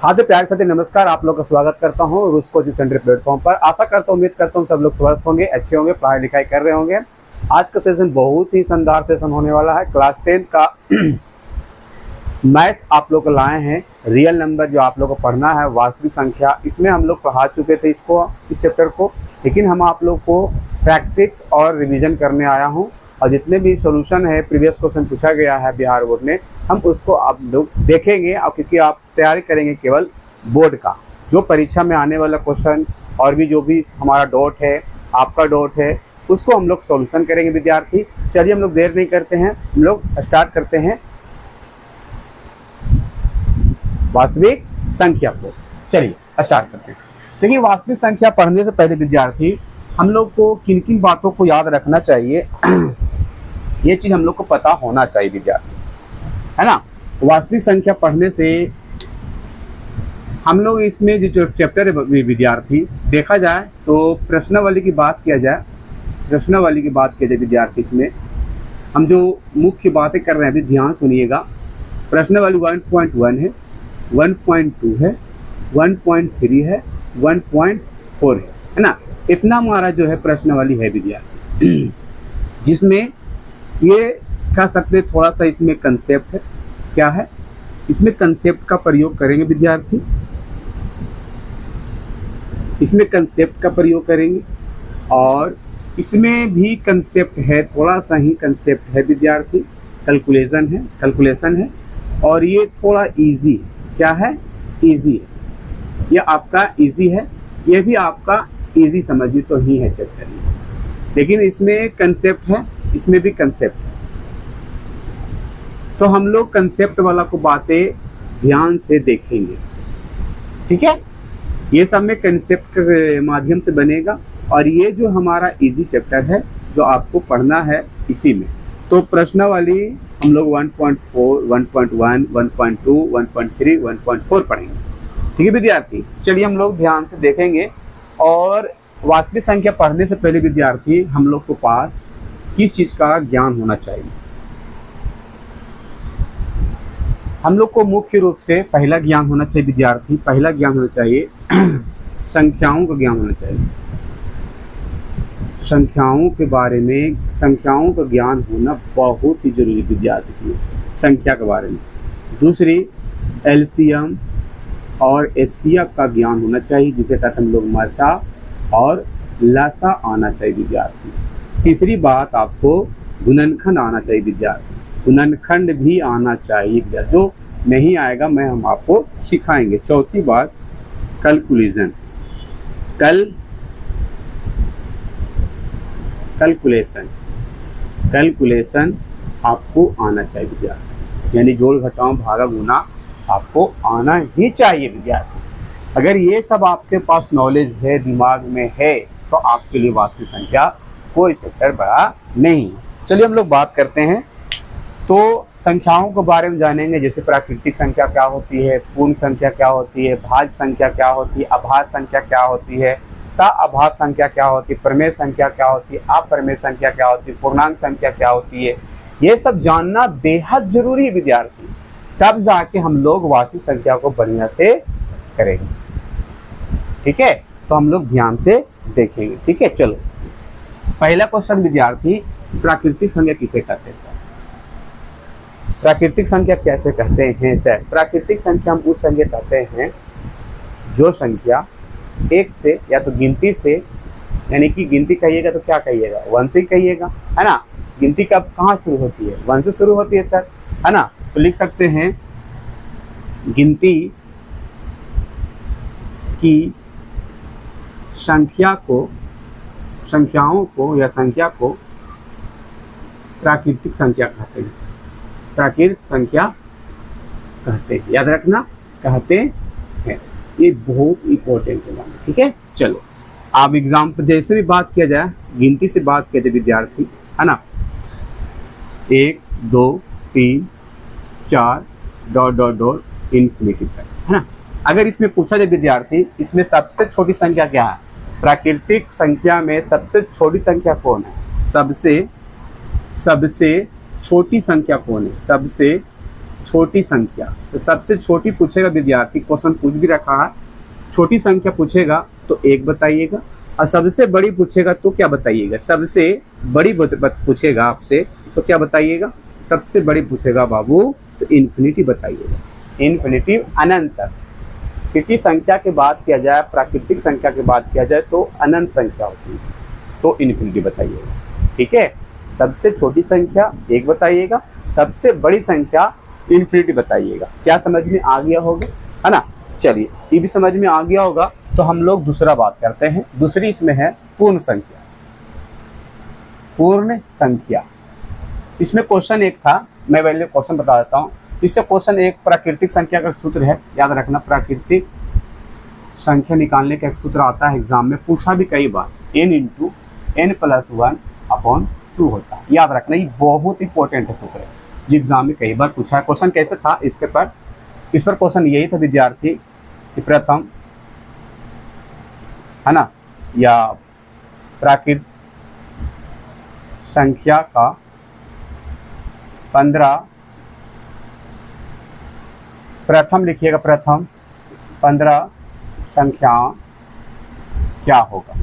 हाँ तो प्यारे साथी नमस्कार, आप लोग का स्वागत करता हूँ रूस कोचिंग सेंटर प्लेटफॉर्म पर। आशा करता हूँ, उम्मीद करता हूँ सब लोग स्वस्थ होंगे, अच्छे होंगे, पढ़ाई लिखाई कर रहे होंगे। आज का सेशन बहुत ही शानदार सेशन होने वाला है। क्लास 10 का मैथ आप लोग को लाए हैं। रियल नंबर जो आप लोग को पढ़ना है, वास्तविक संख्या, इसमें हम लोग पढ़ा चुके थे इस चैप्टर को, लेकिन हम आप लोग को प्रैक्टिस और रिवीजन करने आया हूँ। और जितने भी सॉल्यूशन है, प्रीवियस क्वेश्चन पूछा गया है बिहार बोर्ड में, हम उसको आप लोग देखेंगे। और क्योंकि आप तैयारी करेंगे केवल बोर्ड का, जो परीक्षा में आने वाला क्वेश्चन और भी जो भी हमारा डॉट है, आपका डॉट है, उसको हम लोग सॉल्यूशन करेंगे विद्यार्थी। चलिए हम लोग देर नहीं करते हैं, हम लोग स्टार्ट करते हैं वास्तविक संख्या को। चलिए स्टार्ट करते हैं। देखिए, वास्तविक संख्या पढ़ने से पहले विद्यार्थी हम लोग को किन किन बातों को याद रखना चाहिए ये चीज हम लोग को पता होना चाहिए विद्यार्थी, है ना। वास्तविक संख्या पढ़ने से हम लोग इसमें जो चैप्टर है विद्यार्थी, देखा जाए तो प्रश्नावली की बात किया जाए, विद्यार्थी, इसमें हम जो मुख्य बातें कर रहे हैं अभी ध्यान सुनिएगा। प्रश्नावली 1.1 है, 1.2 है, 1.3 है, 1.4 है ना। इतना हमारा जो है प्रश्नावली है विद्यार्थी, जिसमें ये कह सकते हैं थोड़ा सा इसमें कंसेप्ट है। क्या है इसमें? कंसेप्ट का प्रयोग करेंगे विद्यार्थी, इसमें कंसेप्ट का प्रयोग करेंगे। और इसमें भी कंसेप्ट है, थोड़ा सा ही कंसेप्ट है विद्यार्थी। कैलकुलेशन है और ये थोड़ा इजी। क्या है? इजी है। ये आपका इजी है, ये भी आपका इजी समझिए तो ही है चैप्टर में, लेकिन इसमें कंसेप्ट है, इसमें भी कंसेप्ट है। तो हम लोग कंसेप्ट वाला को बातें ध्यान से देखेंगे, ठीक है। ये सब में कंसेप्ट के माध्यम से बनेगा। और ये जो हमारा इजी चैप्टर है जो आपको पढ़ना है, इसी में तो प्रश्नावली हम लोग 1.4, 1.1, 1.2, 1.3, 1.4 पढ़ेंगे, ठीक है विद्यार्थी। चलिए हम लोग ध्यान से देखेंगे। और वास्तविक संख्या पढ़ने से पहले विद्यार्थी हम लोग को पास किस चीज का ज्ञान होना चाहिए? हम लोग को मुख्य रूप से पहला ज्ञान होना चाहिए विद्यार्थी, पहला ज्ञान होना चाहिए संख्याओं का ज्ञान होना चाहिए। संख्याओं के बारे में, संख्याओं का ज्ञान होना बहुत ही जरूरी विद्यार्थी, इसमें संख्या के बारे में। दूसरी, एलसीएम और एचसीएफ का ज्ञान होना चाहिए, जिसे कहते हम लोग मरसा और लसा आना चाहिए विद्यार्थी। तीसरी बात, आपको गुणनखंड आना चाहिए विद्यार्थी, गुणनखंड भी आना चाहिए विद्यार्थी। जो नहीं आएगा हम आपको सिखाएंगे। चौथी बात, कैलकुलेशन आपको आना चाहिए विद्यार्थी, यानी जोड़ घटाव भागा गुना आपको आना ही चाहिए विद्यार्थी। अगर ये सब आपके पास नॉलेज है, दिमाग में है, तो आपके लिए वास्तविक संख्या कोई चैप्टर बड़ा नहीं। चलिए हम लोग बात करते हैं। तो संख्याओं के बारे में जानेंगे, जैसे प्राकृतिक संख्या क्या होती है, पूर्ण संख्या क्या होती है, भाज्य संख्या क्या होती है, अभाज्य संख्या क्या होती है, सअभाज्य संख्या क्या होती है, प्रमेय संख्या क्या होती है, अप्रमेय संख्या क्या होती है, पूर्णांक संख्या क्या होती है। ये सब जानना बेहद जरूरी है विद्यार्थी, तब जाके हम लोग वास्तविक संख्या को बढ़िया से करेंगे, ठीक है। तो हम लोग ध्यान से देखेंगे, ठीक है। चलो पहला क्वेश्चन विद्यार्थी, प्राकृतिक संख्या किसे कहते हैं सर? प्राकृतिक संख्या कैसे कहते हैं सर? प्राकृतिक संख्या हम उस संख्या कहते हैं जो संख्या एक से, या तो गिनती से, यानी कि गिनती कहिएगा तो क्या कहिएगा, 1 से कहिएगा, है ना। गिनती कब कहाँ शुरू होती है? 1 से शुरू होती है सर, है ना। तो लिख सकते हैं गिनती की संख्याओं को या संख्या को प्राकृतिक संख्या कहते हैं, प्राकृतिक संख्या कहते हैं, याद रखना, कहते हैं। ये बहुत इंपॉर्टेंट है, ठीक है। चलो आप एग्जाम पर जैसे भी बात किया जाए, गिनती से बात किया जाए विद्यार्थी, है ना, 1, 2, 3, 4 ... इन्फिनिटी तक, है ना। अगर इसमें पूछा जाए विद्यार्थी, इसमें सबसे छोटी संख्या क्या है? प्राकृतिक संख्या में सबसे छोटी संख्या कौन है? सबसे छोटी संख्या कौन है? सबसे छोटी संख्या, तो सबसे छोटी पूछेगा विद्यार्थी, क्वेश्चन पूछ भी रखा है, छोटी संख्या पूछेगा तो 1 बताइएगा, और सबसे बड़ी पूछेगा तो क्या बताइएगा, सबसे बड़ी पूछेगा आपसे तो क्या बताइएगा, सबसे बड़ी पूछेगा बाबू तो इन्फिनिटी बताइएगा, इन्फिनिटी अनंत तक, क्योंकि संख्या के बात किया जाए, प्राकृतिक संख्या की बात किया जाए तो अनंत संख्या होती है, तो इन्फिनिटी बताइएगा। ठीक है, सबसे छोटी संख्या 1 बताइएगा, सबसे बड़ी संख्या इन्फिनिटी बताइएगा। क्या समझ में आ गया होगा, है ना। चलिए, ये भी समझ में आ गया होगा, तो हम लोग दूसरा बात करते हैं। दूसरी इसमें है पूर्ण संख्या। पूर्ण संख्या, इसमें क्वेश्चन एक था, मैं पहले क्वेश्चन बता देता हूँ। इससे क्वेश्चन एक प्राकृतिक संख्या का सूत्र है, याद रखना, प्राकृतिक संख्या निकालने का एक सूत्र आता है, एग्जाम में पूछा भी कई बार, n × n+1/2 होता है, याद रखना, ये बहुत इंपॉर्टेंट है सूत्र, जो एग्जाम में कई बार पूछा है। क्वेश्चन कैसे था इस पर क्वेश्चन यही था विद्यार्थी कि प्रथम, है ना, या प्राकृतिक संख्या का 15, प्रथम लिखिएगा, प्रथम 15 संख्या क्या होगा,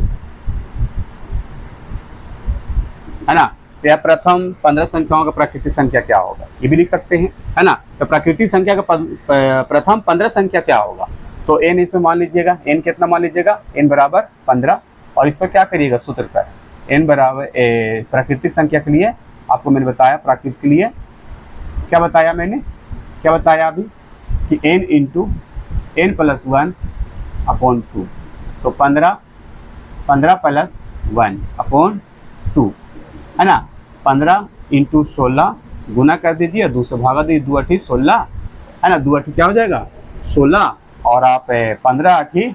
है ना। तो या प्रथम 15 संख्याओं का प्राकृतिक संख्या क्या होगा, ये भी लिख सकते हैं, है ना। तो प्राकृतिक संख्या का प्रथम 15 संख्या क्या होगा, तो n इसमें मान लीजिएगा, n कितना मान लीजिएगा, n बराबर 15, और इस पर क्या करिएगा, सूत्र पर n बराबर प्राकृतिक संख्या के लिए आपको मैंने बताया, प्राकृतिक के लिए क्या बताया मैंने, क्या बताया अभी कि n × n+1/2, तो 15 + 1/2, है ना। 15 × 16 गुना कर दीजिए, 2 से भागा दीजिए, 2 × 8 16, है ना, 2 × 8 क्या हो जाएगा 16, और आप 15 × 8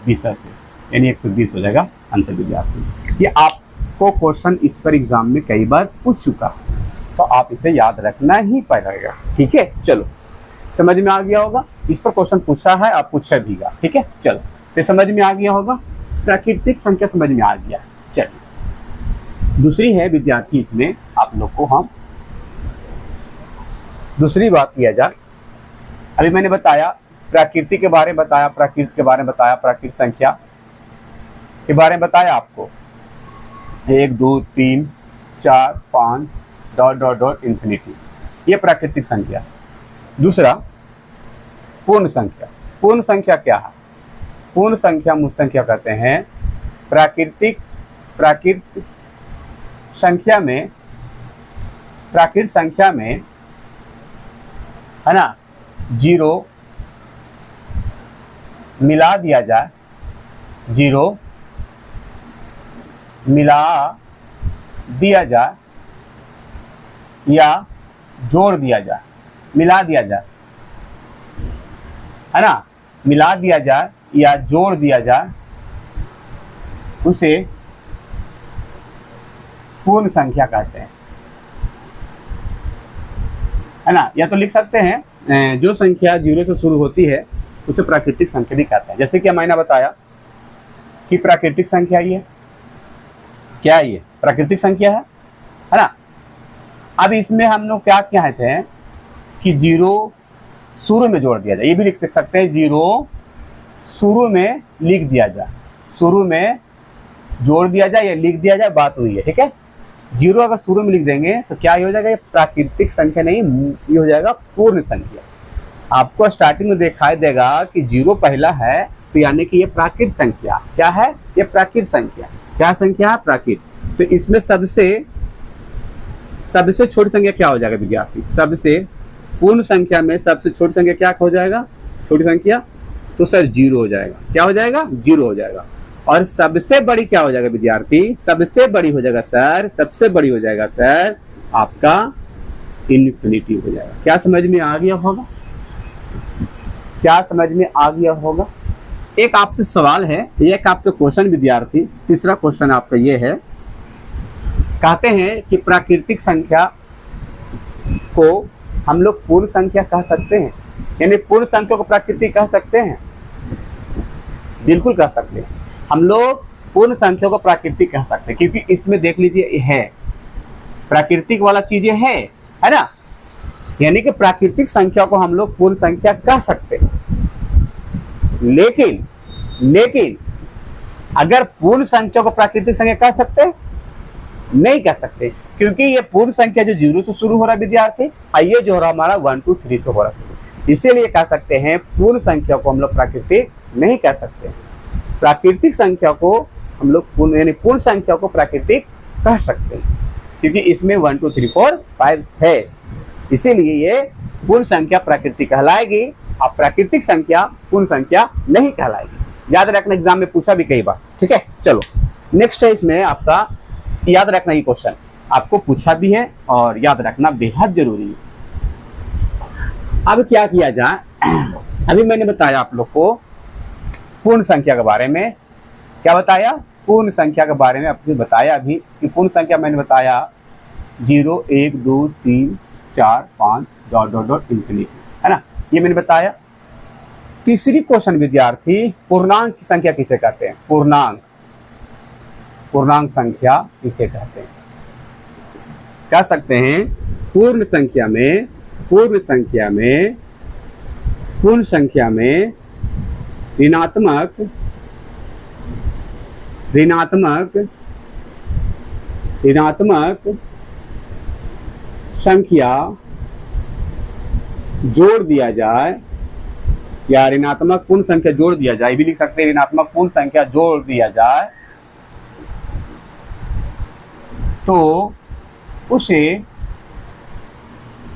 20 से, यानी 120 हो जाएगा आंसर विद्यार्थी। ये आपको क्वेश्चन इस पर एग्जाम में कई बार पूछ चुका, तो आप इसे याद रखना ही पड़ेगा। ठीक है, चलो, समझ में आ गया होगा, इस पर क्वेश्चन पूछा है, आप पूछा भीगा। ठीक है, चलो, तो समझ में आ गया होगा, प्राकृतिक संख्या समझ में आ गया। चलिए, दूसरी है विद्यार्थी, इसमें आप लोग को हम दूसरी बात किया जाए। अभी मैंने बताया प्राकृतिक के बारे में बताया, प्राकृतिक के बारे में बताया, प्राकृतिक संख्या के बारे में बताया आपको, 1 2 3 4 5 ... इन्फिनिटी, ये प्राकृतिक संख्या। दूसरा पूर्ण संख्या। पूर्ण संख्या क्या है, पूर्ण संख्या मुझ संख्या कहते हैं, प्राकृतिक संख्या में, प्राकृतिक संख्या में, है ना, 0 मिला दिया जाए, 0 मिला दिया जाए या जोड़ दिया जाए, मिला दिया जाए, है ना, मिला दिया जाए या जोड़ दिया जाए, उसे पूर्ण संख्या कहते हैं, है ना। या तो लिख सकते हैं जो संख्या 0 से शुरू होती है उसे प्राकृतिक संख्या भी कहते हैं। जैसे कि मैंने बताया कि प्राकृतिक संख्या ये क्या है, ये प्राकृतिक संख्या है ना। अब इसमें हम लोग क्या कहते हैं कि 0 शुरू में जोड़ दिया जाए, ये भी लिख सकते हैं, 0 शुरू में लिख दिया जाए, शुरू में जोड़ दिया जाए या लिख दिया जाए, बात हुई है। ठीक है, 0 अगर शुरू में लिख देंगे तो क्या हो जाएगा, ये प्राकृतिक संख्या नहीं, ये हो जाएगा पूर्ण संख्या। आपको स्टार्टिंग में दिखाई देगा कि 0 पहला है, तो यानी कि ये प्राकृतिक संख्या क्या है, ये प्राकृतिक संख्या, क्या संख्या है, प्राकृतिक। तो इसमें सबसे छोटी संख्या क्या हो जाएगा विद्यार्थी, सबसे पूर्ण संख्या में सबसे छोटी संख्या क्या हो जाएगा, छोटी संख्या, तो सर 0 हो जाएगा, क्या हो जाएगा, 0 हो जाएगा। और सबसे बड़ी क्या हो जाएगा विद्यार्थी, सबसे बड़ी हो जाएगा सर, सबसे बड़ी हो जाएगा सर आपका इन्फिनिटी हो जाएगा। क्या समझ में आ गया होगा, क्या समझ में आ गया होगा। एक आपसे सवाल है, एक आपसे क्वेश्चन विद्यार्थी, तीसरा क्वेश्चन आपका ये है, कहते हैं कि प्राकृतिक संख्या को हम लोग पूर्ण संख्या कह सकते हैं, यानी पूर्ण संख्या को प्राकृतिक कह सकते हैं, बिल्कुल कह सकते हैं, हम लोग पूर्ण संख्या को प्राकृतिक कह सकते हैं, क्योंकि इसमें देख लीजिए है प्राकृतिक वाला चीजें है ना, यानी कि प्राकृतिक संख्या को हम लोग पूर्ण संख्या कह सकते हैं, लेकिन अगर पूर्ण संख्या को प्राकृतिक संख्या कह सकते हैं? नहीं कह सकते, क्योंकि ये पूर्ण संख्या जो 0 से शुरू हो रहा है विद्यार्थी, ये जो हो रहा हमारा 1 2 3 से हो रहा है, इसीलिए कह सकते हैं पूर्ण संख्या को हम लोग प्राकृतिक नहीं कह सकते। प्राकृतिक संख्या को हम लोग पूर्ण यानी पूर्ण संख्या को प्राकृतिक कह सकते हैं, क्योंकि इसमें 1 2 3 4 5 है, इसीलिए ये पूर्ण संख्या प्राकृतिक कहलाएगी। अब प्राकृतिक संख्या पूर्ण संख्या नहीं कहलाएगी। याद रखना, एग्जाम में पूछा भी कई बार। ठीक है, चलो नेक्स्ट है इसमें आपका याद रखना, ये क्वेश्चन आपको पूछा भी है और याद रखना बेहद जरूरी है। अब क्या किया जाए, अभी मैंने बताया आप लोग को पूर्ण संख्या के बारे में। क्या बताया? पूर्ण संख्या के बारे में आपको बताया अभी कि पूर्ण संख्या मैंने बताया 0 1 2 3 4 5 डॉट डॉट डॉट इंफिनिटी, है ना, ये मैंने बताया। तीसरी क्वेश्चन विद्यार्थी, पूर्णांक की संख्या किसे कहते हैं? पूर्णांक संख्या किसे कहते हैं? कह सकते हैं पूर्ण संख्या में ऋणात्मक संख्या जोड़ दिया जाए, या ऋणात्मक पूर्ण संख्या जोड़ दिया जाए, भी लिख सकते हैं ऋणात्मक पूर्ण संख्या जोड़ दिया जाए तो उसे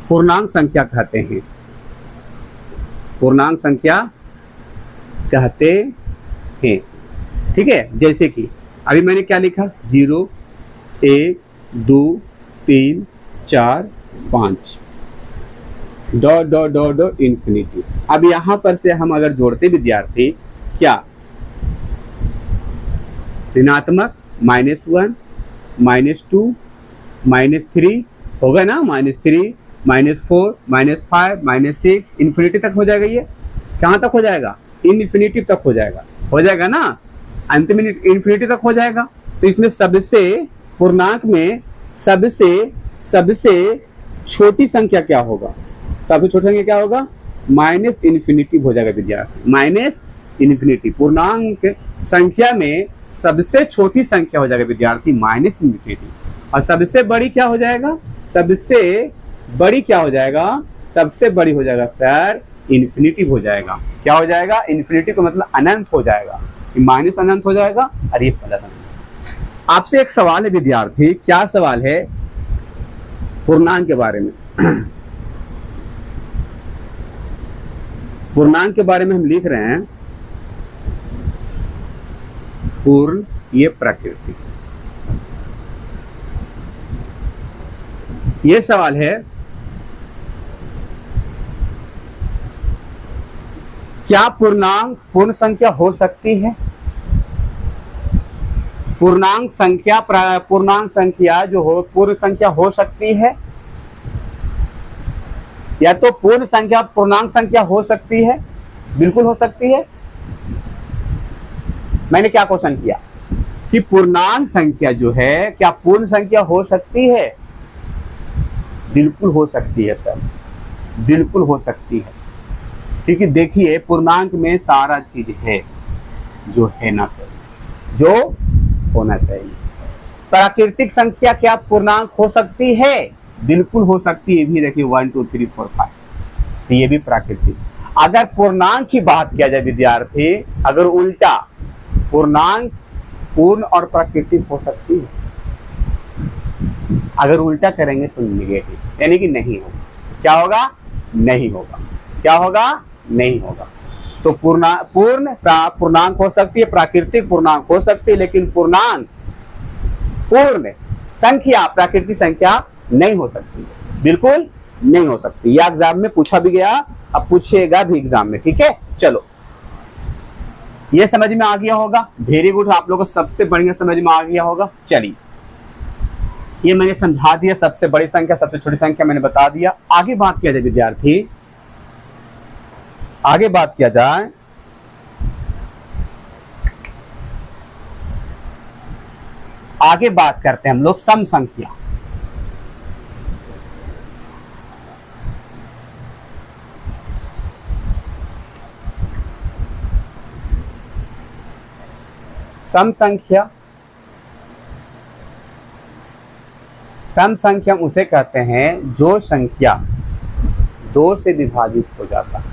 पूर्णांक संख्या कहते हैं। पूर्णांक संख्या कहते हैं। ठीक है, जैसे कि अभी मैंने क्या लिखा, 0 1 2 3 4 5 dot dot dot dot infinity. अब यहां पर से हम अगर जोड़ते विद्यार्थी, क्या ऋणात्मक -1 -2 -3 होगा ना, -3 -4 -5 -6 इंफिनिटी तक हो जाएगा। ये कहां तक हो जाएगा? इनफिनिटी तक हो जाएगा ना, अंत में इंफिनिटी तक हो जाएगा। तो इसमें सबसे पूर्णांक में सबसे छोटी संख्या क्या होगा? सबसे छोटी संख्या क्या होगा? माइनस इन्फिनिटी हो जाएगा विद्यार्थी, माइनस इन्फिनिटी। पूर्णांक संख्या में सबसे छोटी संख्या हो जाएगा विद्यार्थी माइनस इन्फिनिटी, और सबसे बड़ी क्या हो जाएगा? सबसे बड़ी हो जाएगा सर इन्फिनिटी हो जाएगा। क्या हो जाएगा? इन्फिनिटी को मतलब अनंत हो जाएगा, माइनस अनंत हो जाएगा और ये प्लस अनंत। आपसे एक सवाल है विद्यार्थी, क्या सवाल है? पूर्णांक के बारे में पूर्णांक के बारे में हम लिख रहे हैं पूर्ण, ये प्राकृतिक। ये सवाल है, क्या पूर्णांक पूर्ण संख्या हो सकती है? पूर्णांक संख्या जो हो पूर्ण संख्या हो सकती है, या तो पूर्ण संख्या पूर्णांक संख्या हो सकती है? बिल्कुल हो सकती है। मैंने क्या क्वेश्चन किया कि पूर्णांक संख्या जो है क्या पूर्ण संख्या हो सकती है? बिल्कुल हो सकती है सर, बिल्कुल हो सकती है, क्योंकि देखिए पूर्णांक में सारा चीज है जो है ना चाहिए, जो होना चाहिए। प्राकृतिक संख्या क्या पूर्णांक हो सकती है? बिल्कुल हो सकती है। भी देखिए 1 2 3 4 5, तो ये भी प्राकृतिक। अगर पूर्णांक की बात किया जाए विद्यार्थी, अगर उल्टा पूर्णांक पूर्ण और प्राकृतिक हो सकती है, अगर उल्टा करेंगे तो निगेटिव, यानी कि नहीं होगा। क्या होगा? नहीं होगा। क्या होगा? नहीं होगा। तो पूर्णांक हो सकती है, प्राकृतिक पूर्णांक हो सकती है, लेकिन पूर्ण संख्या प्राकृतिक संख्या नहीं हो सकती, बिल्कुल नहीं हो सकती। यह एग्जाम में पूछा भी गया, अब पूछेगा भी एग्जाम में। ठीक है, चलो ये समझ में आ गया होगा। वेरी गुड, आप लोगों को सबसे बढ़िया समझ में आ गया होगा। चलिए ये मैंने समझा दिया, सबसे बड़ी संख्या सबसे छोटी संख्या मैंने बता दिया। आगे बात किया जाए विद्यार्थी, आगे बात किया जाए आगे बात करते हैं हम लोग सम संख्या। सम संख्या, सम संख्या उसे कहते हैं जो संख्या 2 से विभाजित हो जाता है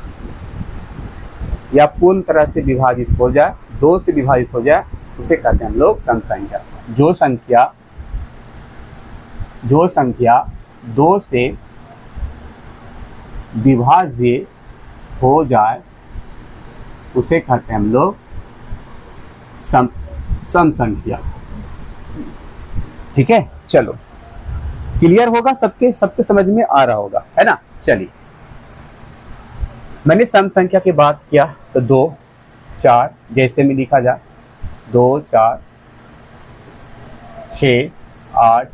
या पूर्ण तरह से विभाजित हो जाए, 2 से विभाजित हो जाए, उसे कहते हैं हम लोग सम संख्या। जो संख्या 2 से विभाज्य हो जाए उसे कहते हैं हम लोग सम संख्या। ठीक है, चलो क्लियर होगा, सबके समझ में आ रहा होगा, है ना। चलिए, मैंने सम संख्या की बात किया तो 2 4 जैसे में लिखा जाए, 2 4 6 8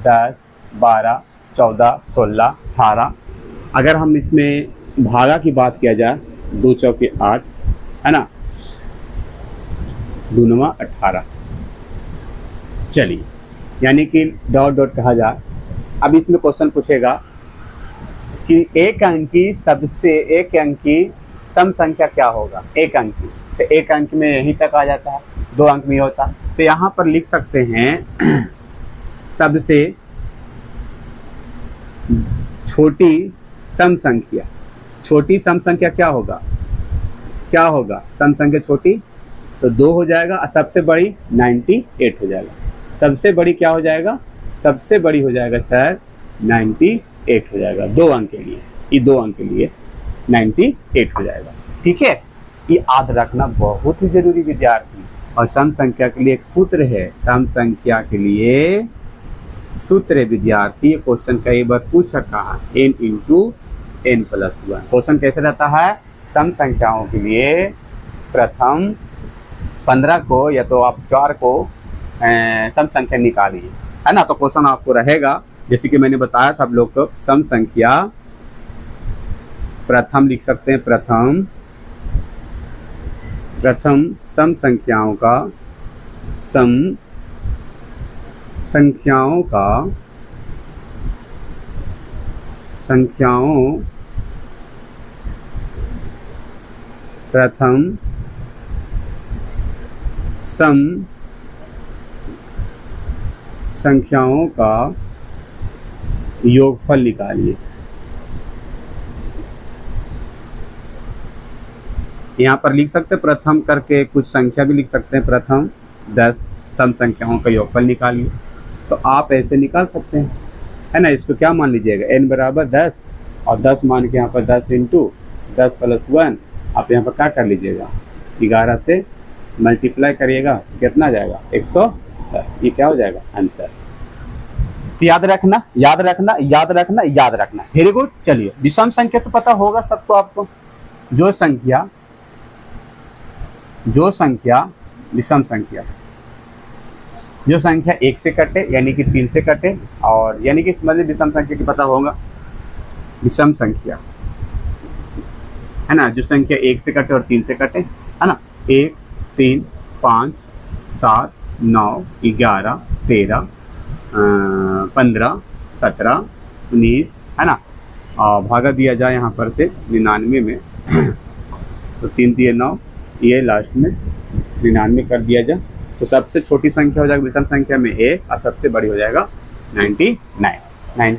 10 12 14 16 18। अगर हम इसमें भागा की बात किया जाए, 2 चौके 8, है ना, 2 9 18। चलिए, यानी कि डॉट डॉट कहा जाए। अब इसमें क्वेश्चन पूछेगा कि एक अंकी सम संख्या क्या होगा। एक अंकी, तो एक अंक में यहीं तक आ जाता है, 2 अंक में होता है, तो यहाँ पर लिख सकते हैं सबसे छोटी सम संख्या। छोटी सम संख्या क्या होगा, सम संख्या छोटी तो 2 हो जाएगा, और सबसे बड़ी 98 हो जाएगा। सबसे बड़ी क्या हो जाएगा, सबसे बड़ी हो जाएगा सर 98 हो जाएगा, 2 अंक के लिए, ये 2 अंक के लिए 98 हो जाएगा। ठीक है, ये याद रखना बहुत ही जरूरी विद्यार्थी। और सम संख्या के लिए एक सूत्र है, सम संख्या के लिए सूत्र है विद्यार्थी। ये क्वेश्चन कई बार पूछ रखा है, n × n+1। क्वेश्चन कैसे रहता है, सम संख्याओं के लिए प्रथम 15 को या तो आप 4 को सम संख्या निकालिए, है ना। तो क्वेश्चन आपको रहेगा, जैसे कि मैंने बताया था आप लोग को, सम संख्या प्रथम लिख सकते हैं, प्रथम सम संख्याओं का प्रथम सम संख्याओं का योगफल निकालिए। यहाँ पर लिख सकते हैं प्रथम करके, कुछ संख्या भी लिख सकते हैं, प्रथम 10 सम संख्याओं का योगफल निकालिए। तो आप ऐसे निकाल सकते हैं, है ना। इसको क्या मान लीजिएगा, n बराबर 10, और 10 मान के यहाँ पर 10 × 10+1 आप यहाँ पर क्या कर लीजिएगा, 11 से मल्टीप्लाई करिएगा, कितना जाएगा 110। ये क्या हो जाएगा आंसर। तो याद रखना। Very good. चलिए, विषम संख्या तो पता होगा सबको आपको। जो संख्या विषम संख्या, जो संख्या 1 से कटे यानी कि 3 से कटे, और यानी कि समझ विषम संख्या की पता होगा। विषम संख्या है ना, जो संख्या 1 से कटे और 3 से कटे, है ना। 1 3 5 7 9 11 13 15 17 19, है ना। भागा दिया जाए यहाँ पर से 99 में तो 3 3 9, ये लास्ट में 99 कर दिया जाए, तो सबसे छोटी संख्या हो जाएगा विषम संख्या में 1, और सबसे बड़ी हो जाएगा 99 हो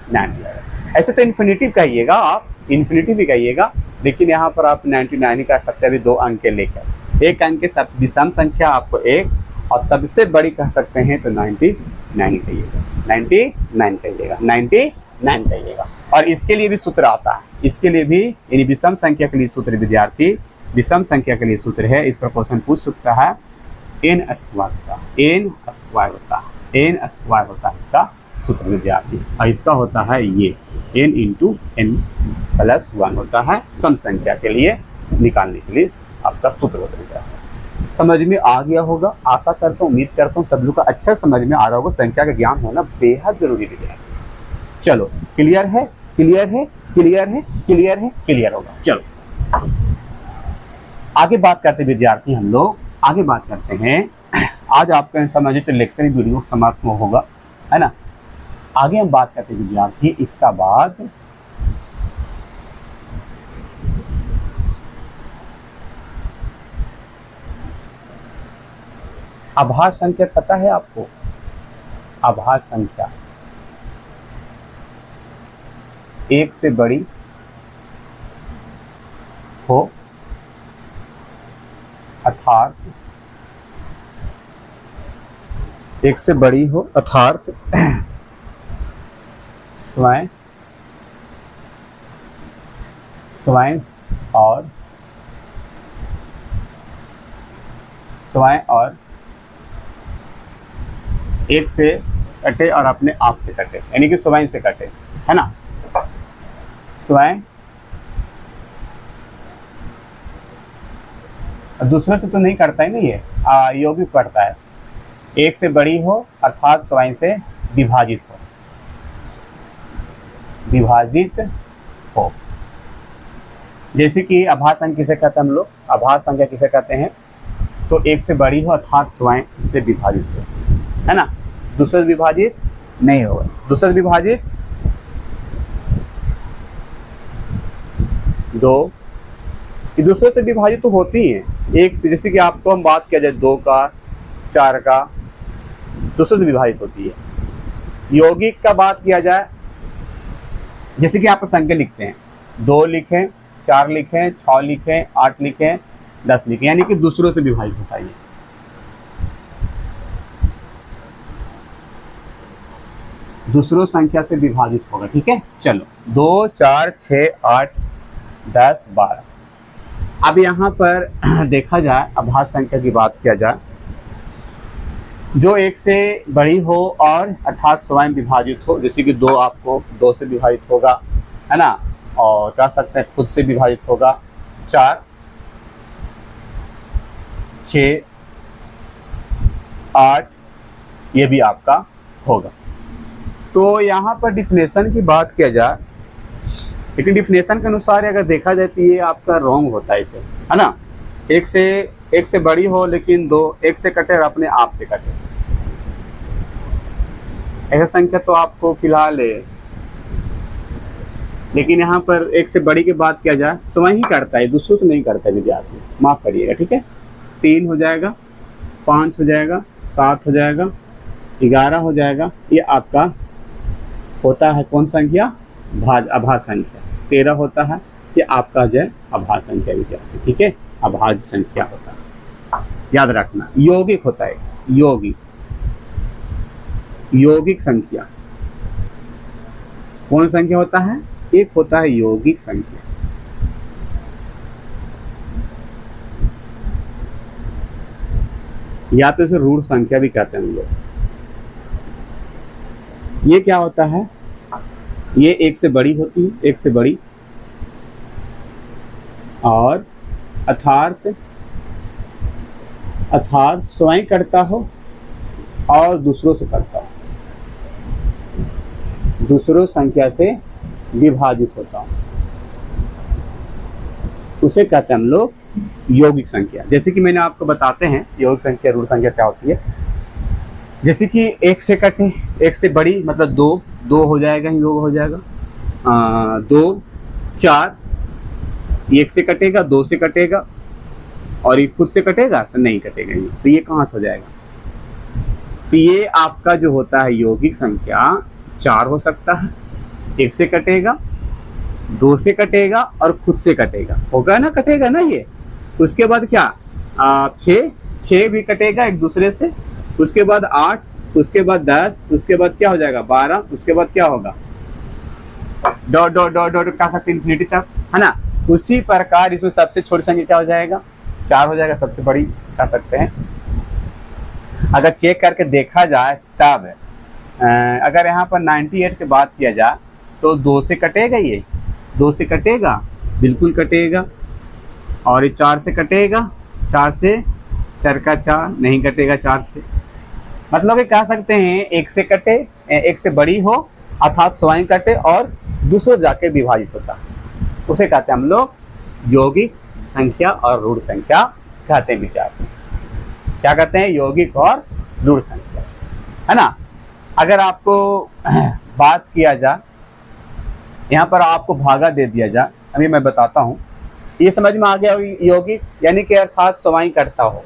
जाएगा। ऐसे तो इन्फिनिटी कहिएगा आप, इन्फिनिटी भी कहिएगा, लेकिन यहाँ पर आप 99 कह सकते हैं अभी 2 अंक के लेकर। 1 अंक के विषम संख्या आपको 1, और सबसे बड़ी कह सकते हैं तो 99 कहिएगा। और इसके लिए भी सूत्र आता है, इसके लिए भी, यानी विषम संख्या के लिए सूत्र विद्यार्थी, विषम संख्या के लिए सूत्र है, इस पर क्वेश्चन पूछ सकता है। n स्क्वायर होता है इसका सूत्र विद्यार्थी, और इसका होता है ये n × n+1 होता है सम संख्या के लिए निकालने के लिए आपका सूत्र होता है। समझ में आ गया होगा, आशा करता हूँ, उम्मीद करता हूँ सब लोग का अच्छा समझ में आ रहा होगा। संख्या का ज्ञान होना बेहद जरूरी है। चलो, क्लियर होगा। चलो आगे बात करते हैं विद्यार्थी, हम लोग आगे बात करते हैं। आज आपका समझिए तो लेक्चर वीडियो समाप्त होगा, है ना। आगे हम बात करते हैं विद्यार्थी, इसका बाद आभाज्य संख्या पता है आपको? आभाज्य संख्या एक से बड़ी हो अर्थात एक से बड़ी हो अर्थात स्वयं और एक से कटे और अपने आप से कटे, यानी कि स्वयं से कटे, है ना। स्वयं दूसरों से तो नहीं करता है ना, ये यौगिक पढ़ता है। एक से बड़ी हो अर्थात स्वयं से विभाजित हो। जैसे कि आभाज्य संख्या किसे कहते हैं हम लोग? आभाज्य संख्या किसे कहते हैं? तो एक से बड़ी हो अर्थात स्वयं से विभाजित हो, है ना। दूसरे से विभाजित नहीं होगा। दूसरे से विभाजित दो, ये दूसरे से विभाजित तो होती है। एक से, जैसे कि आपको हम बात किया जाए 2 का 4 का, दूसरे से विभाजित होती है। यौगिक का बात किया जाए, जैसे कि आप संख्या लिखते हैं, 2 लिखें, 4 लिखें, 6 लिखें, 8 लिखें, 10 लिखें, यानी कि दूसरों से विभाजित होता है। दूसरों संख्या से विभाजित होगा, ठीक है। चलो 2 4 6 8 10 12। अब यहाँ पर देखा जाए, आभाज्य संख्या की बात किया जाए, जो एक से बड़ी हो और अर्थात स्वयं विभाजित हो, जैसे कि 2 आपको 2 से विभाजित होगा, है ना, और कह सकते हैं खुद से विभाजित होगा। 4 6 8 ये भी आपका होगा। तो यहाँ पर डिफिनेशन की बात किया जाए, लेकिन डिफिनेशन के अनुसार अगर देखा जाए तो ये आपका रॉन्ग होता है, इसे, है ना। एक से बड़ी हो लेकिन 2 एक से कटे और अपने आप से कटे, ऐसा संख्या तो आपको फिलहाल है। लेकिन यहाँ पर एक से बड़ी की बात किया जाए, स्वयं ही करता है, दूसरों से नहीं करता है विद्यार्थी, माफ करिएगा, ठीक है। 3 हो जाएगा, 5 हो जाएगा, 7 हो जाएगा, 11 हो जाएगा। ये आपका होता है कौन संख्या? आभाज्य संख्या। 13 होता है, ये आपका जो है आभाज्य संख्या विद्यार्थी, ठीक है, आभाज्य संख्या होता है, याद रखना। यौगिक होता है, यौगिक संख्या कौन संख्या होता है? एक होता है यौगिक संख्या। या तो इसे ऋण संख्या भी कहते हैं हम लोग। ये क्या होता है? ये एक से बड़ी होती है, एक से बड़ी, और अर्थात स्वयं करता हो और दूसरों से करता हो, दूसरों संख्या से विभाजित होता हो, उसे कहते हैं हम लोग यौगिक संख्या। जैसे कि मैंने आपको बताते हैं यौगिक संख्या ऋण संख्या क्या होती है। जैसे कि एक से कटे, एक से बड़ी मतलब 2 हो जाएगा, योग हो जाएगा 2 4, एक से कटेगा, 2 से कटेगा, और ये खुद से कटेगा तो नहीं कटेगा, ये तो ये कहाँ से हो जाएगा? तो ये आपका जो होता है यौगिक संख्या 4 हो सकता है, एक से कटेगा, 2 से कटेगा और खुद से कटेगा, होगा ना, कटेगा ना ये। उसके बाद क्या 6 भी कटेगा एक दूसरे से, उसके बाद 8, उसके बाद 10, उसके बाद क्या हो जाएगा 12, उसके बाद क्या होगा डॉट डॉट डॉट डॉट कह सकते हैं इन्फिनिटी तक, है ना। उसी प्रकार इसमें सबसे छोटी संख्या क्या हो जाएगा? 4 हो जाएगा, सबसे बड़ी कह सकते हैं। अगर चेक करके देखा जाए तब अगर यहाँ पर 98 की बात किया जाए तो 2 से कटेगा, ये 2 से कटेगा, बिल्कुल कटेगा, और ये 4 से कटेगा, 4 से 4 का 4 नहीं कटेगा 4 से। मतलब ये कह सकते हैं एक से कटे, एक से बड़ी हो अर्थात स्वयं कटे और दूसरों जाके विभाजित होता, उसे कहते हैं हम लोग यौगिक संख्या और ऋण संख्या कहते हैं विद्यार्थी। क्या कहते हैं? यौगिक और ऋण संख्या, है ना। अगर आपको बात किया जाए, यहाँ पर आपको भागा दे दिया जाए, अभी मैं बताता हूँ, ये समझ में आ गया यौगिक यानी कि अर्थात स्वयं करता हो,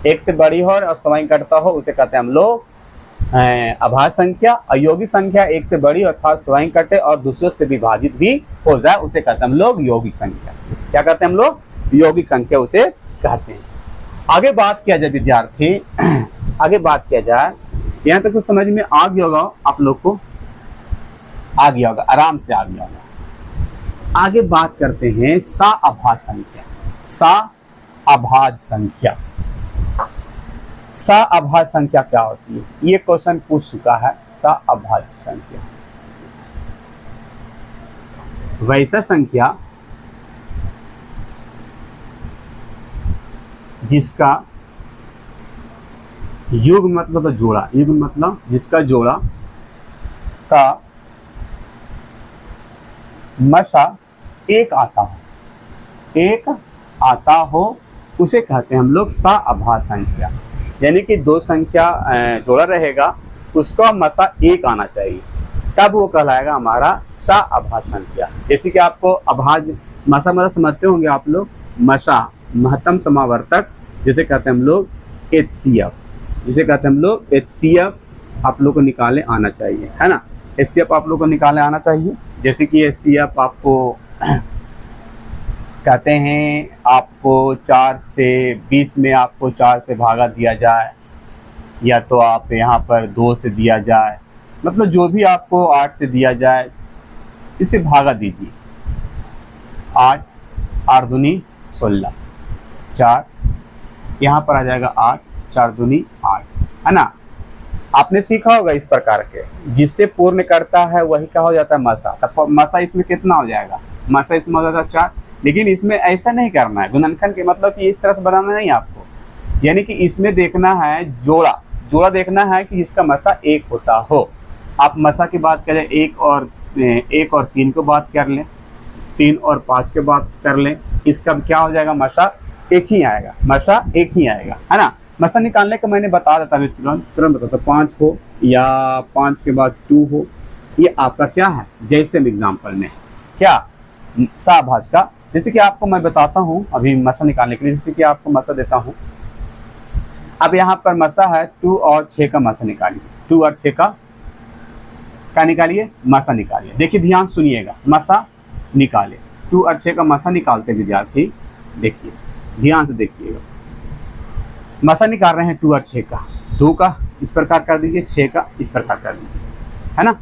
एक से बड़ी हो और स्वयं कटता हो उसे कहते हैं हम लोग अभाज्य संख्या। अयोगिक संख्या एक से बड़ी अर्थात स्वयं कटे और दूसरों से विभाजित भी हो जाए उसे कहते हैं हम लोग यौगिक संख्या। क्या कहते हैं हम लोग? यौगिक संख्या उसे कहते हैं। आगे बात किया जाए विद्यार्थी, आगे बात किया जाए, यहाँ तक तो समझ में आ गया होगा आप लोग को, आ गया होगा, आराम से आ गया होगा। आगे बात करते हैं सा अभाज्य संख्या। सा अभाज्य संख्या, सा अभाज्य संख्या क्या होती है? ये क्वेश्चन पूछ चुका है। सा अभाज्य संख्या वैसा संख्या जिसका युग्म मतलब जोड़ा, युग्म मतलब जिसका जोड़ा का मसा एक आता हो, एक आता हो उसे कहते हैं हम लोग सा अभाज्य संख्या। यानी कि दो संख्या जोड़ा रहेगा, उसका मसा एक आना चाहिए, तब वो कहलाएगा हमारा सा अभाज्य संख्या। जैसे कि आपको अभाज्य मसा मतलब समझते होंगे आप लोग, मसा महत्तम समावर्तक जिसे कहते हैं हम लोग HCF, जिसे कहते हैं हम लोग HCF आप लोग को निकाले आना चाहिए, है ना। HCF आप लोग को निकाले आना चाहिए। जैसे कि HCF आपको कहते हैं, आपको 4 से 20 में आपको 4 से भागा दिया जाए, या तो आप यहाँ पर 2 से दिया जाए, मतलब जो भी आपको 8 से दिया जाए इसे भागा दीजिए। 8 8 दूनी 16, 4 यहाँ पर आ जाएगा 8, 4 दूनी 8, है ना। आपने सीखा होगा इस प्रकार के, जिससे पूर्ण करता है वही क्या हो जाता है मसा। तब मसा इसमें कितना हो जाएगा? मसा इसमें हो जाता है 4। लेकिन इसमें ऐसा नहीं करना है गुणनखंड के, मतलब कि इस तरह से बनाना नहीं आपको, यानी कि इसमें देखना है जोड़ा, जोड़ा देखना है कि जिसका मसा 1 होता हो। आप मसा की बात करें 1 और 3 को बात कर लें, 3 और 5 के बात कर लें, इसका क्या हो जाएगा? मसा 1 ही आएगा, मसा 1 ही आएगा, है ना। मसा निकालने का मैंने बता देता हूँ, तुरंत बताता। 5 हो या 5 के बाद 2 हो, ये आपका क्या है? जैसे एग्जाम्पल में क्या सा अभाज्य का, जैसे कि आपको मैं बताता हूँ अभी मसा निकालने के लिए। जैसे कि आपको मसा देता हूँ, अब यहाँ पर मसा है 2 और 6 का मसा निकालिए। 2 और 6 का क्या निकालिए? मसा निकालिए। देखिए ध्यान सुनिएगा, मसा निकाले। 2 और 6 का मसा निकालते विद्यार्थी, देखिए ध्यान से देखिएगा। मसा निकाल रहे हैं 2 और 6 का। 2 का इस प्रकार कर दीजिए, 6 का इस प्रकार कर दीजिए, है ना।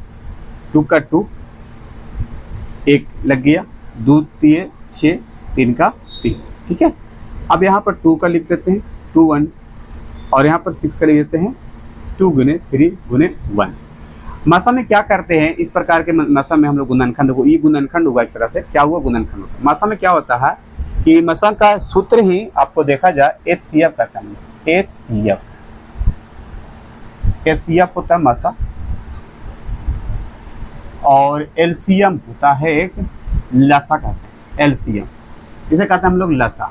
2 का 2 1 लग गया, 2 3 6, 3 का 3, ठीक है। अब यहाँ पर 2 का लिख देते हैं 2 1, और यहाँ पर 6 का लिख देते हैं 2 गुने 3 गुने 1। मसा में क्या करते हैं? इस प्रकार के मसा में हम लोग गुणनखंड को, ये गुणनखंड होगा एक तरह से। क्या हुआ? गुणनखंड होगा। मसा में क्या होता है कि मसा का सूत्र ही आपको देखा जाए HCF करता है। HCF होता है मसा, और LCM होता है एक लसा कहते हैं, LCM इसे कहते हैं हम लोग लसा,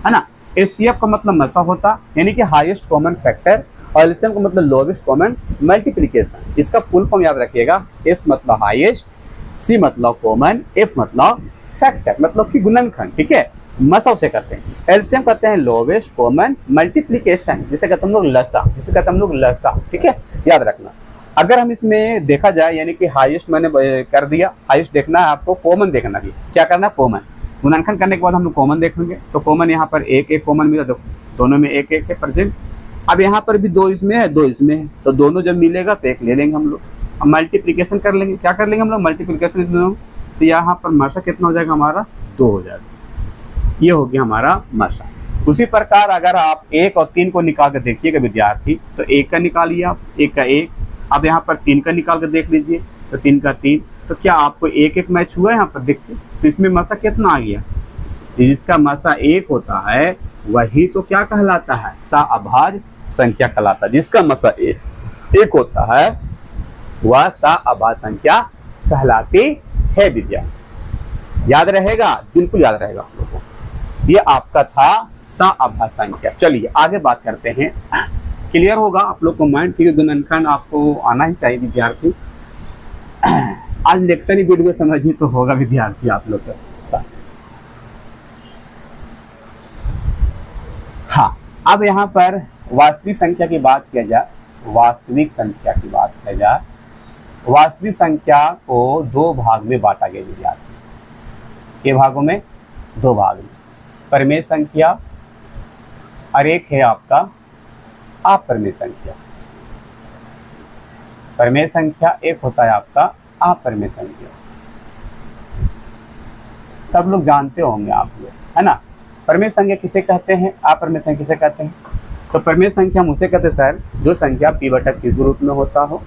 है ना। HCF का मतलब मसा होता, यानी कि हाईएस्ट कॉमन फैक्टर, और LCM का मतलब लोवेस्ट कॉमन मल्टीप्लिकेशन। इसका फुल फॉर्म याद रखिएगा, S मतलब हाईएस्ट, C मतलब कॉमन, F मतलब फैक्टर, मतलब कि गुणनखंड, ठीक है। मसा उसे कहते हैं। LCM कहते हैं लोवेस्ट कॉमन मल्टीप्लिकेशन, जिसे कहते हैं हम लोग लसा, जिसे कहते हैं हम लोग लसा, ठीक है, याद रखना। अगर हम इसमें देखा जाए, यानी कि हाईएस्ट मैंने कर दिया, हाईएस्ट देखना है आपको, कॉमन देखना भी। क्या करना है? कॉमन। गुणनखंड करने के बाद हम लोग कॉमन देखेंगे, तो कॉमन यहाँ पर 1 1 कॉमन मिला, दोनों में 1 1 है प्रेजेंट। अब यहाँ पर भी 2 इसमें है, 2 इसमें है, तो दोनों जब मिलेगा तो 1 ले लेंगे हम लोग। अब मल्टीप्लिकेशन कर लेंगे। क्या कर लेंगे हम लोग? मल्टीप्लिकेशन दोनों, तो यहाँ पर मसा कितना हो जाएगा हमारा? 2 हो जाएगा। ये हो गया हमारा मसा। उसी प्रकार अगर आप 1 और 3 को निकाल कर देखिएगा विद्यार्थी, तो 1 का निकालिए आप, 1 का 1। अब यहाँ पर 3 का निकाल कर देख लीजिए, तो 3 का 3, तो क्या आपको 1 1 मैच हुआ है यहाँ पर? देखिए, तो इसमें मसा कितना आ गया? जिसका मसा 1 होता है वही तो क्या कहलाता है? सा अभाज्य संख्या कहलाता है। जिसका मसा 1 होता है वह सा अभाज्य संख्या कहलाती है विद्यार्थी। याद रहेगा? बिल्कुल याद रहेगा आप लोगों को। ये आपका था सा अभाज्य संख्या। चलिए आगे बात करते हैं। क्लियर होगा आप लोग को माइंड की गुणनखंड आपको आना ही चाहिए विद्यार्थी। आज लेक्चर ही वीडियो समझिए तो होगा विद्यार्थी आप लोग के साथ। हाँ, अब यहाँ पर वास्तविक संख्या की बात किया जाए, वास्तविक संख्या की बात किया जाए, वास्तविक संख्या को दो भाग में बांटा गया विद्यार्थी। ये भागों में दो भाग में, परिमेय संख्या और एक है आपका अपरिमेय संख्या। परिमेय संख्या एक होता है आपका अपरिमेय संख्या। सब लोग जानते होंगे आप लोग, है ना। परिमेय संख्या किसे कहते हैं, अपरिमेय संख्या किसे कहते हैं? तो परिमेय संख्या हम उसे कहते हैं सर जो संख्या p बटा q के रूप में होता हो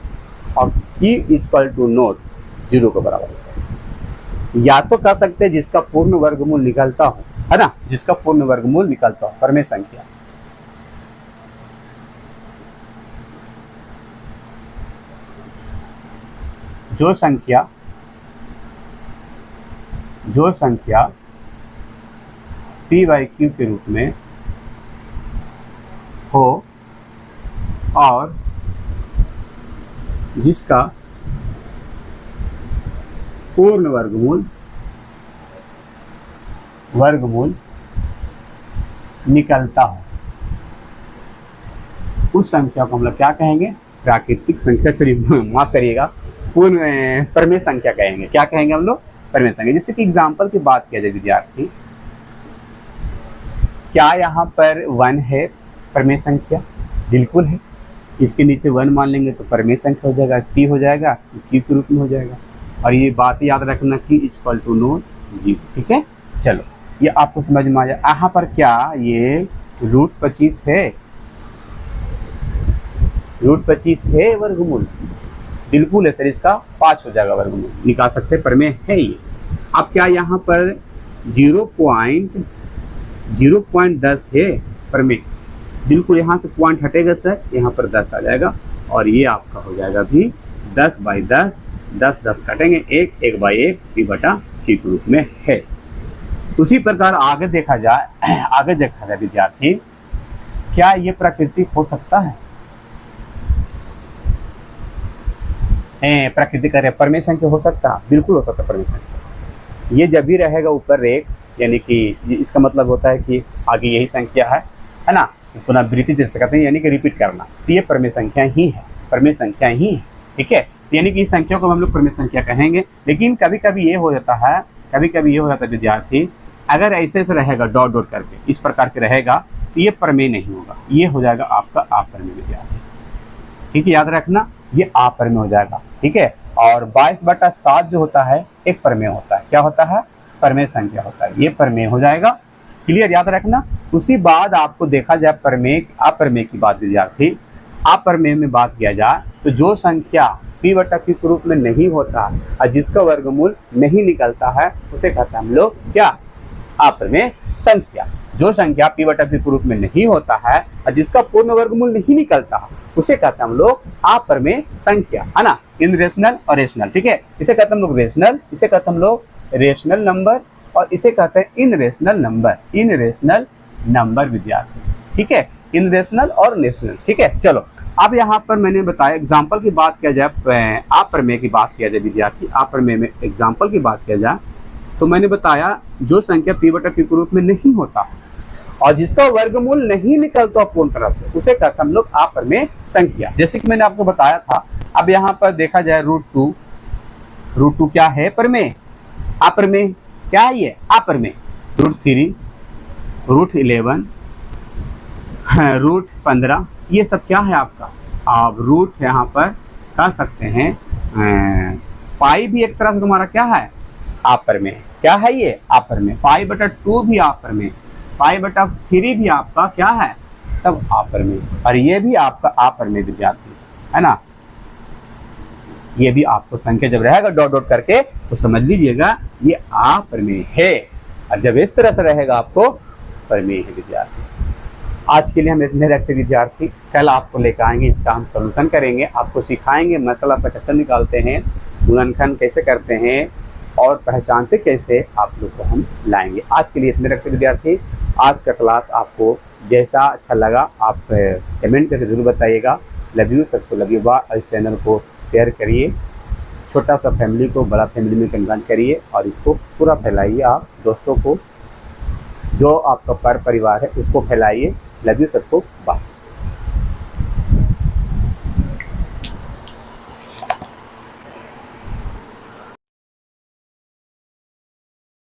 और q इक्वल टू नॉट 0 के बराबर होता है। या तो कह सकते हैं जिसका पूर्ण वर्गमूल निकलता हो, है ना, जिसका पूर्ण वर्गमूल निकलता हो परिमेय संख्या। जो संख्या p बाई q के रूप में हो और जिसका पूर्ण वर्गमूल निकलता हो, उस संख्या को हम लोग क्या कहेंगे? प्राकृतिक संख्या, सॉरी माफ करिएगा, पूर्ण परिमेय संख्या कहेंगे। क्या कहेंगे हम लोग? परिमेय संख्या। जैसे कि एग्जाम्पल की बात किया जाए विद्यार्थी, क्या यहाँ पर 1 है परिमेय संख्या? बिल्कुल है। इसके नीचे 1 मान लेंगे तो परिमेय संख्या हो जाएगा, p हो जाएगा, q के रूप में हो जाएगा। और ये बात याद रखना कि इक्वल टू नॉट 0, ठीक है। चलो ये आपको समझ में आ जाए। यहाँ पर क्या ये √25 है? √25 है वर्गमूल? बिल्कुल है सर, इसका 5 हो जाएगा वर्गमूल, निकाल सकते हैं, परिमेय है ये। अब क्या यहाँ पर 0.10 है परिमेय? बिल्कुल, यहाँ से पॉइंट हटेगा सर, यहाँ पर 10 आ जाएगा और ये आपका हो जाएगा भी 10 बाई 10, 10 काटेंगे, 1 बाई 1 p बटा q के रूप में है। उसी प्रकार आगे देखा जाए विद्यार्थी, क्या ये प्राकृतिक हो सकता है? प्राकृतिक परिमेय संख्या हो सकता है? बिल्कुल हो सकता है परिमेय संख्या। ये जब भी रहेगा ऊपर रेख, यानी कि इसका मतलब होता है कि आगे यही संख्या है ना, पुनरावृत्ति जिसे कहते हैं, यानी कि रिपीट करना, तो ये परिमेय संख्या ही है, परिमेय संख्या ही है, ठीक है। यानी कि इस संख्या को हम लोग परिमेय संख्या कहेंगे। लेकिन कभी कभी ये हो जाता है विद्यार्थी, अगर ऐसे रहेगा डॉट करके इस प्रकार के रहेगा तो ये परिमेय नहीं होगा, ये हो जाएगा आपका अपरिमेय विद्यार्थी, ठीक है। याद रखना ये अपरिमेय हो जाएगा, ठीक है। और 22/7 जो होता है एक परिमेय होता है। क्या होता है? परिमेय संख्या होता है, ये परिमेय हो जाएगा। क्लियर, याद रखना। उसी बाद आपको देखा जाए परिमेय अपरिमेय की बात विद्यार्थी, अपरिमेय में बात किया जाए तो जो संख्या p बटा q के रूप में नहीं होता और जिसका वर्गमूल नहीं निकलता है उसे कहते हैं हम लोग क्या? अपरिमेय संख्या। जो संख्या p बटा q के रूप में नहीं होता है और जिसका पूर्ण वर्गमूल नहीं निकलता है उसे कहते हैं हम लोग अपरिमेय संख्या, है ना। इनरेशनल और रेशनल, ठीक है। इसे कहते हैं हम लोग रेशनल, इसे कहते हैं हम लोग रेशनल नंबर और इसे कहते हैं इनरेशनल नंबर विद्यार्थी, ठीक है। इनरेशनल और नेशनल, ठीक है। चलो अब यहाँ पर मैंने बताया एग्जाम्पल की बात किया जाए, अपरिमेय की बात किया जाए विद्यार्थी, अपरिमेय में एग्जाम्पल की बात किया जाए तो मैंने बताया जो संख्या p बटा q के रूप में नहीं होता और जिसका वर्गमूल नहीं निकलता पूर्ण तरह से उसे कहते हम लोग अपरिमेय संख्या। जैसे कि मैंने आपको बताया था। अब यहाँ पर देखा जाए √2 क्या है? परिमेय, अपरिमेय। क्या है ये? अपरिमेय। √3, √11, √15, ये सब क्या है आपका? आप रूट यहाँ पर कह सकते हैं पाई भी एक तरह से तुम्हारा क्या है? अपरिमेय। क्या है ये? अपरिमेय। पाई बटा 2 भी अपरिमेय, पाई बटा 3 भी आपका क्या है? सब अपरिमेय। और ये भी आपका अपरिमेय विद्यार्थी, है ना। ये भी आपको संख्या जब रहेगा डॉट करके तो समझ लीजिएगा ये अपरिमेय है, और जब इस तरह से रहेगा आपको परिमेय है विद्यार्थी। आज के लिए हम इतने रखते विद्यार्थी, कल आपको लेकर आएंगे, इसका हम सॉल्यूशन करेंगे, आपको सिखाएंगे मसला पर कैसे निकालते हैं, गुणनखंड कैसे करते हैं और पहचानते कैसे, आप लोग को हम लाएंगे। आज के लिए इतने रखते विद्यार्थी। आज का क्लास आपको जैसा अच्छा लगा आप कमेंट करके ज़रूर बताइएगा। लव यू, सबको लव यू बा। इस चैनल को शेयर करिए, छोटा सा फैमिली को बड़ा फैमिली में कन्वर्ट करिए और इसको पूरा फैलाइए आप दोस्तों को। जो आपका पर परिवार है उसको फैलाइए। लव यू सबको, बाय।